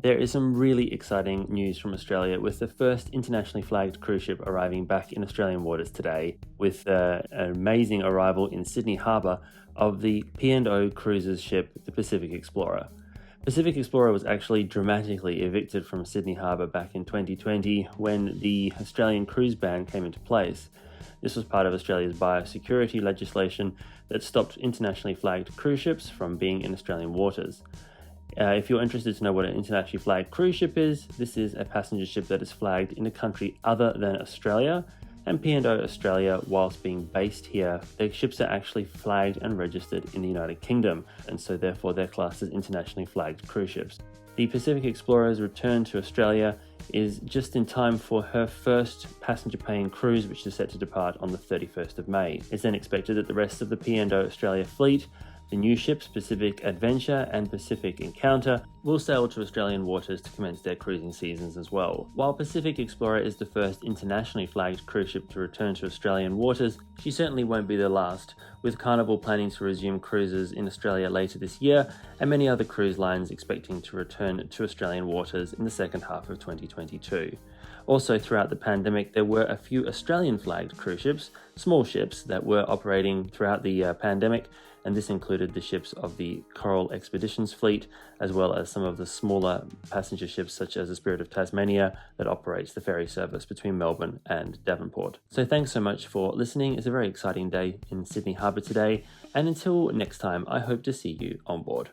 There is some really exciting news from Australia with the first internationally flagged cruise ship arriving back in Australian waters today, with an amazing arrival in Sydney Harbour of the P&O Cruises ship, the Pacific Explorer. Pacific Explorer was actually dramatically evicted from Sydney Harbour back in 2020 when the Australian cruise ban came into place. This was part of Australia's biosecurity legislation that stopped internationally flagged cruise ships from being in Australian waters. If you're interested to know what an internationally flagged cruise ship is, this is a passenger ship that is flagged in a country other than Australia, and P&O Australia, whilst being based here, their ships are actually flagged and registered in the United Kingdom, and so therefore they're classed as internationally flagged cruise ships. The Pacific Explorer's return to Australia is just in time for her first passenger-paying cruise, which is set to depart on the 31st of May. It's then expected that the rest of the P&O Australia fleet, the new ships Pacific Adventure and Pacific Encounter, will sail to Australian waters to commence their cruising seasons as well. While Pacific Explorer is the first internationally flagged cruise ship to return to Australian waters, she certainly won't be the last, with Carnival planning to resume cruises in Australia later this year, and many other cruise lines expecting to return to Australian waters in the second half of 2022. Also, throughout the pandemic, there were a few Australian flagged cruise ships, small ships that were operating throughout the pandemic, and this included the ships of the Coral Expeditions fleet, as well as some of the smaller passenger ships such as the Spirit of Tasmania that operates the ferry service between Melbourne and Devonport. So thanks so much for listening. It's a very exciting day in Sydney Harbour today, and until next time, I hope to see you on board.